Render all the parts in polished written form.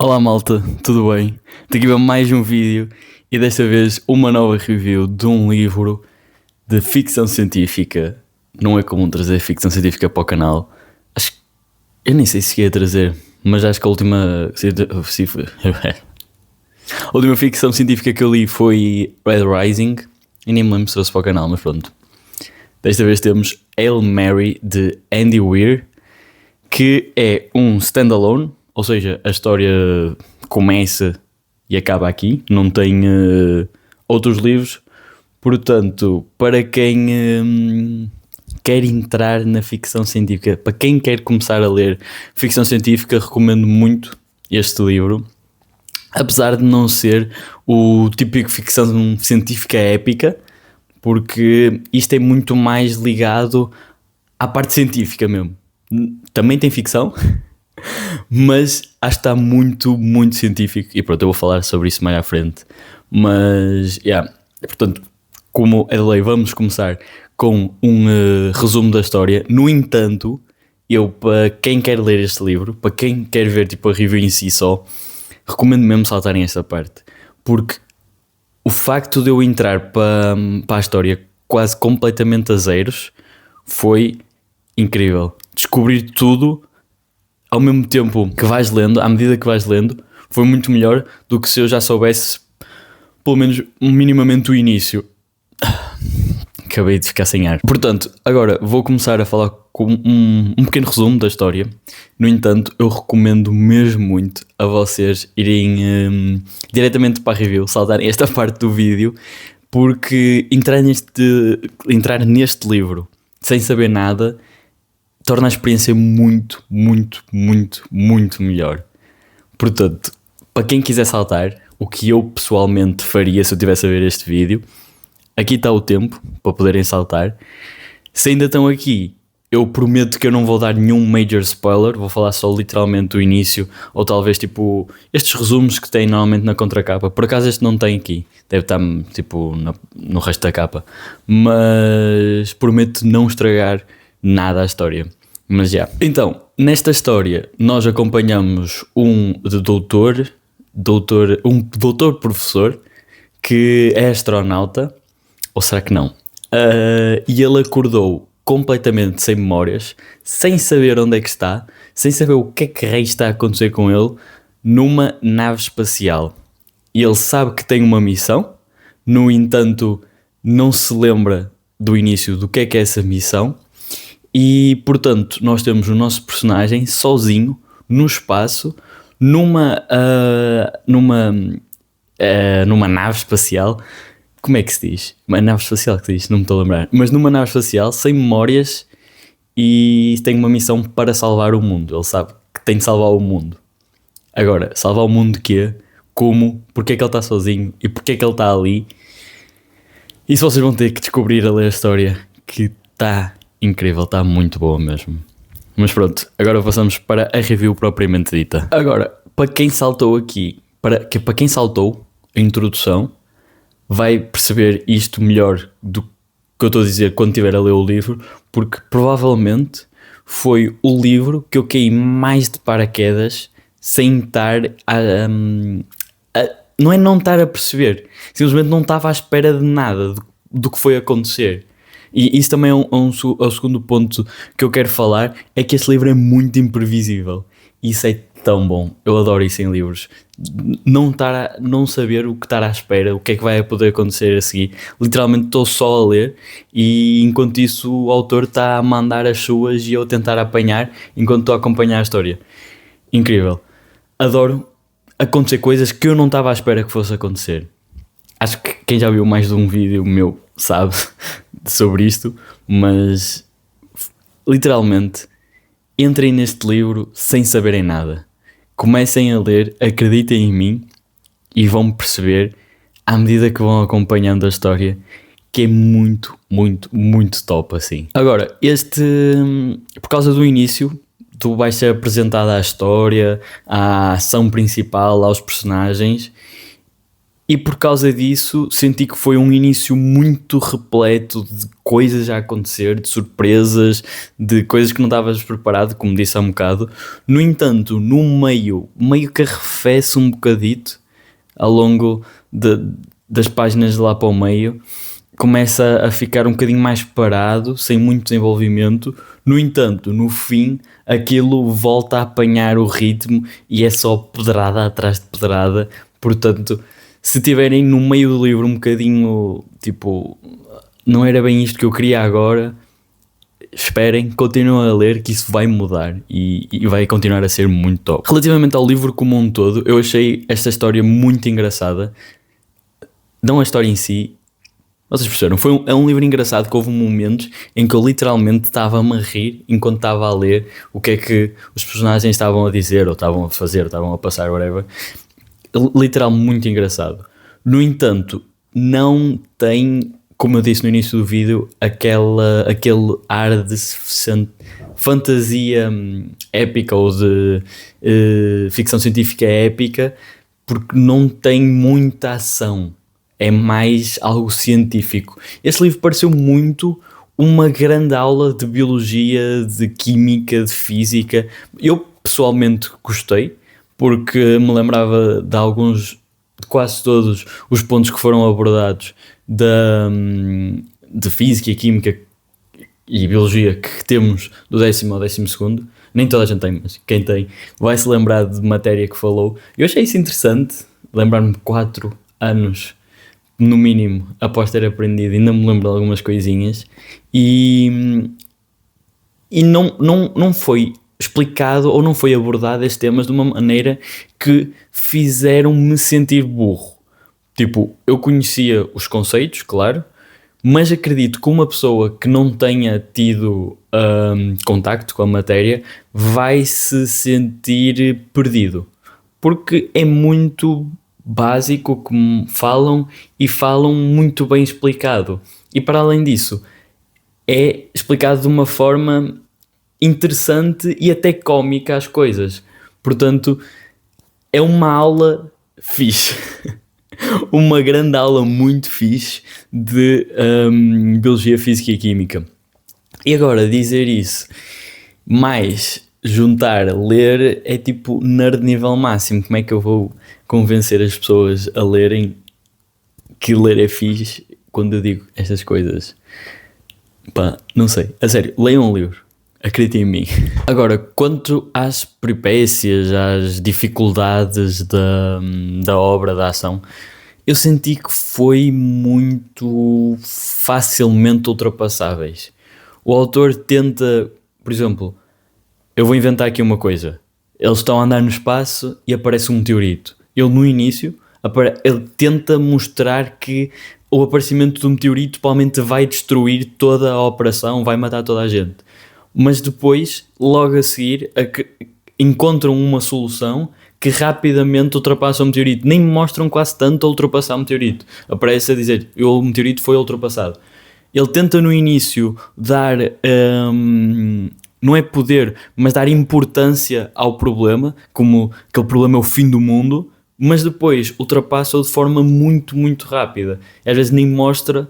Olá malta, tudo bem? Tenho aqui para mais um vídeo e desta vez uma nova review de um livro de ficção científica. Não é comum trazer ficção científica para o canal. Acho que eu nem sei se cheguei a trazer, mas acho que a última a última ficção científica que eu li foi Red Rising e nem me lembro se trouxe para o canal, mas pronto. Desta vez temos Hail Mary de Andy Weir, que é um standalone. Ou seja, a história começa e acaba aqui, não tem outros livros. Portanto, para quem quer entrar na ficção científica, para quem quer começar a ler ficção científica, recomendo muito este livro. Apesar de não ser o típico ficção científica épica, porque isto é muito mais ligado à parte científica mesmo. Também tem ficção, mas acho que está muito, muito científico. E pronto, eu vou falar sobre isso mais à frente. Mas, portanto, como é de lei, vamos começar com um resumo da história. No entanto, eu, para quem quer ler este livro, para quem quer ver tipo, a review em si só, recomendo mesmo saltarem esta parte. Porque o facto de eu entrar para a história quase completamente a zeros foi incrível. Descobrir tudo ao mesmo tempo que vais lendo, à medida que vais lendo, foi muito melhor do que se eu já soubesse pelo menos minimamente o início. Acabei de ficar sem ar. Portanto, agora vou começar a falar com um pequeno resumo da história. No entanto, eu recomendo mesmo muito a vocês irem diretamente para a review, saltarem esta parte do vídeo, porque entrar neste livro sem saber nada torna a experiência muito, muito, muito, muito melhor. Portanto, para quem quiser saltar, o que eu pessoalmente faria se eu tivesse a ver este vídeo, aqui está o tempo para poderem saltar. Se ainda estão aqui, eu prometo que eu não vou dar nenhum major spoiler, vou falar só literalmente o início, ou talvez tipo estes resumos que tem normalmente na contracapa. Por acaso este não tem aqui, deve estar tipo no resto da capa, mas prometo não estragar nada a história. Mas já. Então, nesta história nós acompanhamos um doutor professor que é astronauta, ou será que não? E ele acordou completamente sem memórias, sem saber onde é que está, sem saber o que é que raio está a acontecer com ele, numa nave espacial. E ele sabe que tem uma missão, no entanto não se lembra do início do que é essa missão. E portanto nós temos o nosso personagem sozinho no espaço numa nave espacial. Como é que se diz? Uma nave espacial que se diz, não me estou a lembrar, mas numa nave espacial sem memórias e tem uma missão para salvar o mundo. Ele sabe que tem de salvar o mundo. Agora, salvar o mundo de quê? Como? Porque é que ele está sozinho e porque é que ele está ali? Isso vocês vão ter que descobrir a ler a história, que está incrível, está muito boa mesmo. Mas pronto, agora passamos para a review propriamente dita. Agora, para quem saltou aqui, para quem saltou a introdução, vai perceber isto melhor do que eu estou a dizer quando estiver a ler o livro, porque provavelmente foi o livro que eu caí mais de paraquedas sem estar não é não estar a perceber, simplesmente não estava à espera de nada do que foi acontecer. E isso também é o segundo ponto que eu quero falar, é que este livro é muito imprevisível. Isso é tão bom, eu adoro isso em livros. Não saber o que estar à espera, o que é que vai poder acontecer a seguir. Literalmente estou só a ler e enquanto isso o autor está a mandar as suas e eu a tentar apanhar enquanto estou a acompanhar a história. Incrível. Adoro acontecer coisas que eu não estava à espera que fosse acontecer. Acho que quem já viu mais de um vídeo meu sabe sobre isto, mas literalmente entrem neste livro sem saberem nada. Comecem a ler, acreditem em mim e vão perceber à medida que vão acompanhando a história que é muito, muito, muito top assim. Agora, por causa do início, tu vais ser apresentado à história, à ação principal, aos personagens E por causa disso senti que foi um início muito repleto de coisas a acontecer, de surpresas, de coisas que não estavas preparado, como disse há um bocado. No entanto, no meio que arrefece um bocadito ao longo das páginas de lá para o meio, começa a ficar um bocadinho mais parado, sem muito desenvolvimento. No entanto, no fim, aquilo volta a apanhar o ritmo e é só pedrada atrás de pedrada. Portanto, se tiverem no meio do livro um bocadinho, tipo, não era bem isto que eu queria agora, esperem, continuem a ler que isso vai mudar e vai continuar a ser muito top. Relativamente ao livro como um todo, eu achei esta história muito engraçada. Não a história em si, vocês perceberam, é um livro engraçado que houve momentos em que eu literalmente estava-me a rir enquanto estava a ler o que é que os personagens estavam a dizer, ou estavam a fazer, ou estavam a passar, whatever. Literal muito engraçado. No entanto, não tem, como eu disse no início do vídeo, aquele ar de fantasia épica ou de ficção científica épica, porque não tem muita ação. É mais algo científico. Este livro pareceu muito uma grande aula de biologia, de química, de física. Eu pessoalmente gostei, porque me lembrava de quase todos os pontos que foram abordados de física e química e biologia que temos do 10º ao 12º. Nem toda a gente tem, mas quem tem vai se lembrar de matéria que falou. Eu achei isso interessante, lembrar-me de 4 anos no mínimo após ter aprendido, ainda me lembro de algumas coisinhas e não foi explicado ou não foi abordado estes temas de uma maneira que fizeram-me sentir burro. Tipo, eu conhecia os conceitos, claro, mas acredito que uma pessoa que não tenha tido contacto com a matéria vai se sentir perdido, porque é muito básico como falam e falam muito bem explicado, e para além disso é explicado de uma forma interessante e até cómica as coisas. Portanto, é uma aula fixe. Uma grande aula muito fixe de biologia, física e química. E agora dizer isso mais juntar ler é tipo nerd nível máximo. Como é que eu vou convencer as pessoas a lerem que ler é fixe quando eu digo estas coisas? Pá, não sei. A sério, leiam um livro. Acreditem em mim. Agora, quanto às peripécias, às dificuldades da obra, da ação, eu senti que foi muito facilmente ultrapassáveis. O autor tenta, por exemplo, eu vou inventar aqui uma coisa. Eles estão a andar no espaço e aparece um meteorito. Ele no início, ele tenta mostrar que o aparecimento do meteorito provavelmente vai destruir toda a operação, vai matar toda a gente. Mas depois, logo a seguir, encontram uma solução que rapidamente ultrapassa o meteorito. Nem mostram quase tanto a ultrapassar o meteorito. Aparece a dizer, o meteorito foi ultrapassado. Ele tenta no início dar, não é poder, mas dar importância ao problema, como aquele problema é o fim do mundo, mas depois ultrapassa-o de forma muito, muito rápida. E às vezes nem mostra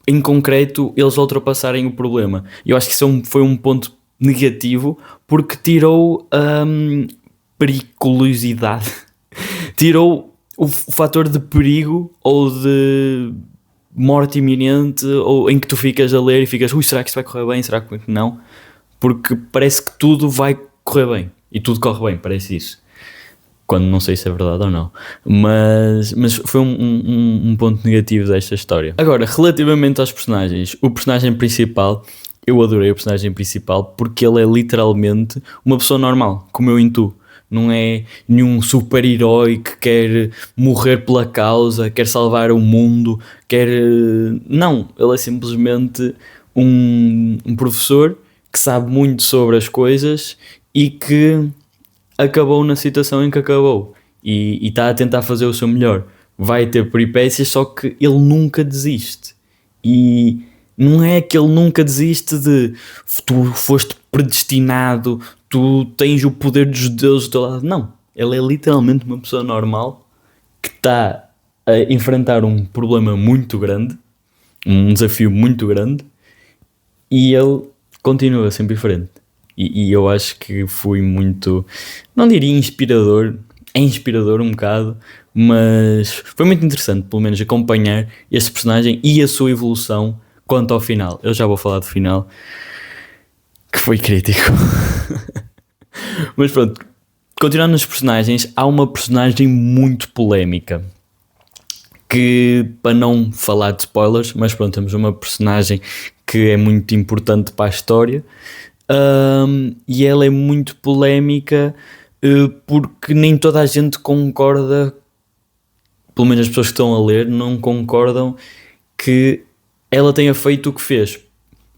em concreto eles ultrapassarem o problema. E eu acho que isso foi um ponto negativo, porque tirou periculosidade, tirou o fator de perigo ou de morte iminente, ou em que tu ficas a ler e ficas, será que isto vai correr bem, será que não? Porque parece que tudo vai correr bem, e tudo corre bem, parece isso. Quando não sei se é verdade ou não. Mas foi um ponto negativo desta história. Agora, relativamente aos personagens, o personagem principal, eu adorei o personagem principal porque ele é literalmente uma pessoa normal, como eu intuo. Não é nenhum super-herói que quer morrer pela causa, quer salvar o mundo, quer... Não, ele é simplesmente um professor que sabe muito sobre as coisas e que acabou na situação em que acabou e está a tentar fazer o seu melhor. Vai ter peripécias, só que ele nunca desiste. E não é que ele nunca desiste de tu foste predestinado, tu tens o poder dos deuses do teu lado. Não, ele é literalmente uma pessoa normal que está a enfrentar um problema muito grande, um desafio muito grande, e ele continua sempre diferente. E eu acho que fui muito, não diria inspirador, é inspirador um bocado, mas foi muito interessante, pelo menos, acompanhar este personagem e a sua evolução quanto ao final. Eu já vou falar do final, que foi crítico. Mas pronto, continuando nos personagens, há uma personagem muito polémica. Que, para não falar de spoilers, mas pronto, temos uma personagem que é muito importante para a história. E ela é muito polémica porque nem toda a gente concorda, pelo menos as pessoas que estão a ler, não concordam que ela tenha feito o que fez.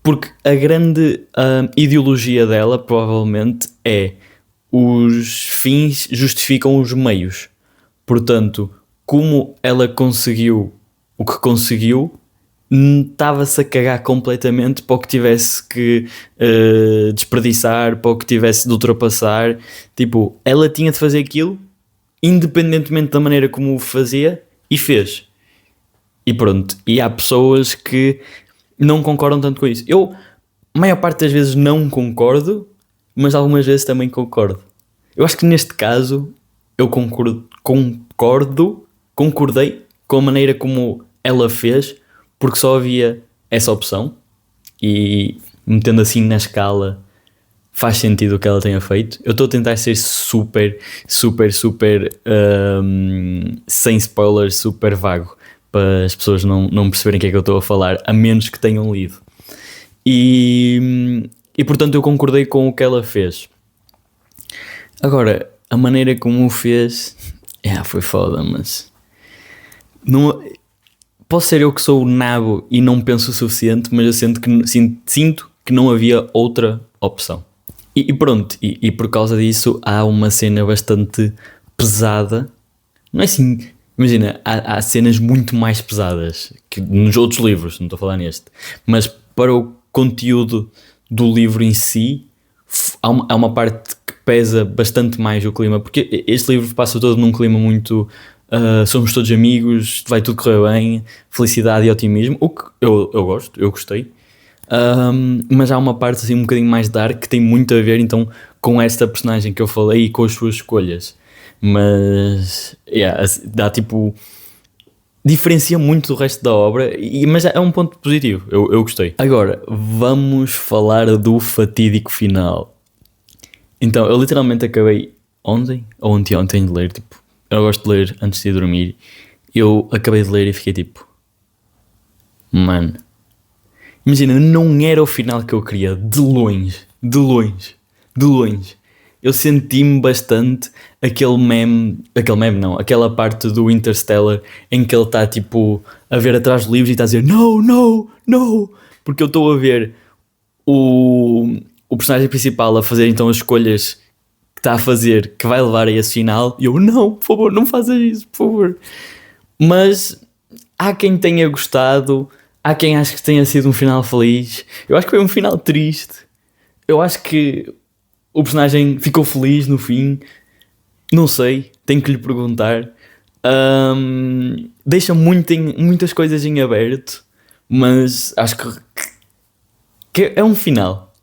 Porque a grande ideologia dela, provavelmente, é os fins justificam os meios. Portanto, como ela conseguiu o que conseguiu, estava-se a cagar completamente para o que tivesse que desperdiçar, para o que tivesse de ultrapassar. Tipo, ela tinha de fazer aquilo, independentemente da maneira como o fazia, e fez. E pronto, e há pessoas que não concordam tanto com isso. Eu, a maior parte das vezes, não concordo, mas algumas vezes também concordo. Eu acho que neste caso, eu concordei com a maneira como ela fez, porque só havia essa opção, e metendo assim na escala, faz sentido o que ela tenha feito. Eu estou a tentar ser super, sem spoilers, super vago, para as pessoas não perceberem o que é que eu estou a falar, a menos que tenham lido. E portanto eu concordei com o que ela fez. Agora, a maneira como o fez, foi foda, mas não, posso ser eu que sou o nabo e não penso o suficiente, mas eu sinto que não havia outra opção. E pronto, e por causa disso há uma cena bastante pesada. Não é assim, imagina, há cenas muito mais pesadas que nos outros livros, não estou a falar neste, mas para o conteúdo do livro em si, há uma parte que pesa bastante mais o clima, porque este livro passa todo num clima muito somos todos amigos, vai tudo correr bem, felicidade e otimismo, o que eu gosto, eu gostei. Mas há uma parte assim um bocadinho mais dark que tem muito a ver então com esta personagem que eu falei e com as suas escolhas, mas dá tipo, diferencia muito do resto da obra, mas é um ponto positivo, eu gostei. Agora, vamos falar do fatídico final. Então, eu literalmente acabei ontem ou anteontem de ler, tipo, eu gosto de ler antes de dormir, eu acabei de ler e fiquei tipo, mano, imagina, não era o final que eu queria, de longe. Eu senti-me bastante aquela parte do Interstellar em que ele está tipo a ver atrás do livro e está a dizer no, porque eu estou a ver o personagem principal a fazer então as escolhas que está a fazer, que vai levar a esse final, e eu, não, por favor, não faças isso, por favor. Mas há quem tenha gostado, há quem ache que tenha sido um final feliz. Eu acho que foi um final triste. Eu acho que o personagem ficou feliz no fim. Não sei, tenho que lhe perguntar. Deixa muitas coisas em aberto, mas acho que é um final.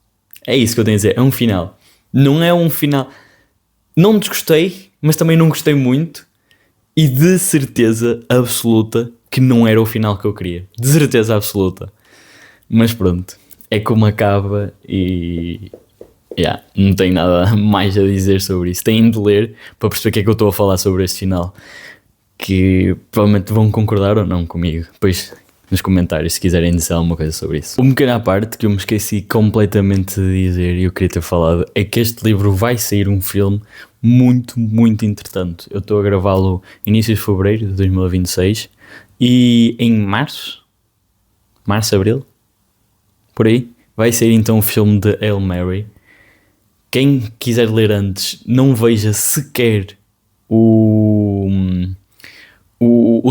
É isso que eu tenho a dizer, é um final. Não é um final... Não desgostei, mas também não gostei muito. E de certeza absoluta que não era o final que eu queria. De certeza absoluta. Mas pronto, é como acaba e... não tenho nada mais a dizer sobre isso. Têm de ler para perceber o que é que eu estou a falar sobre este final. Que provavelmente vão concordar ou não comigo. Depois nos comentários se quiserem dizer alguma coisa sobre isso. Uma pequena parte que eu me esqueci completamente de dizer e eu queria ter falado é que este livro vai sair um filme muito, muito entretanto. Eu estou a gravá-lo início de fevereiro de 2026 e em março, abril, por aí, vai sair então o filme de Hail Mary. Quem quiser ler antes, não veja sequer o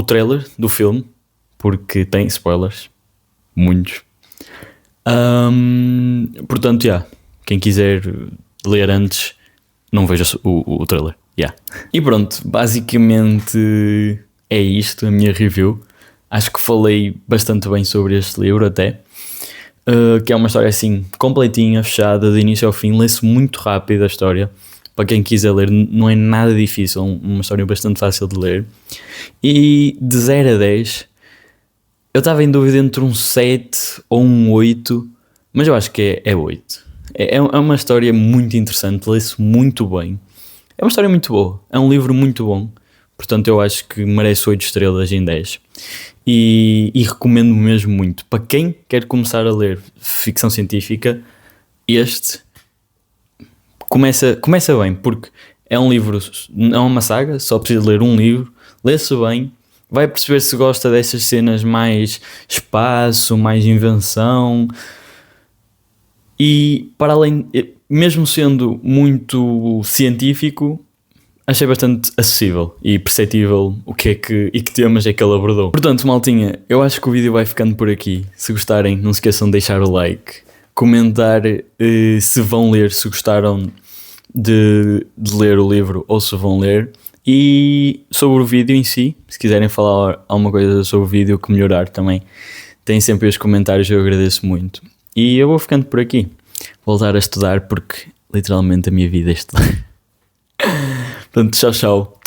trailer do filme, porque tem spoilers, muitos. Portanto, quem quiser ler antes, não veja o trailer. E pronto, basicamente é isto, a minha review. Acho que falei bastante bem sobre este livro até. Que é uma história assim, completinha, fechada, de início ao fim. Lê-se muito rápido a história. Para quem quiser ler, não é nada difícil. Uma história bastante fácil de ler. E de 0 a 10, eu estava em dúvida entre um 7 ou um 8, mas eu acho que é 8. É uma história muito interessante, lê-se muito bem. É uma história muito boa, é um livro muito bom. Portanto, eu acho que merece 8 estrelas em 10. E recomendo mesmo muito. Para quem quer começar a ler ficção científica, este começa bem, porque é um livro, não é uma saga, só precisa ler um livro, lê-se bem, vai perceber se gosta dessas cenas mais espaço, mais invenção. E para além, mesmo sendo muito científico, achei bastante acessível e perceptível o que é que e que temas é que ele abordou. Portanto, maltinha, eu acho que o vídeo vai ficando por aqui. Se gostarem, não se esqueçam de deixar o like, comentar se vão ler, se gostaram de ler o livro ou se vão ler. E sobre o vídeo em si, se quiserem falar alguma coisa sobre o vídeo que melhorar também, têm sempre os comentários, eu agradeço muito. E eu vou ficando por aqui. Voltar a estudar porque literalmente a minha vida é estudar. Portanto, tchau, tchau.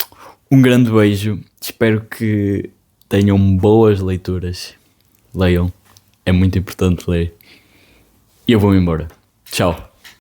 Um grande beijo. Espero que tenham boas leituras. Leiam. É muito importante ler. E eu vou-me embora. Tchau.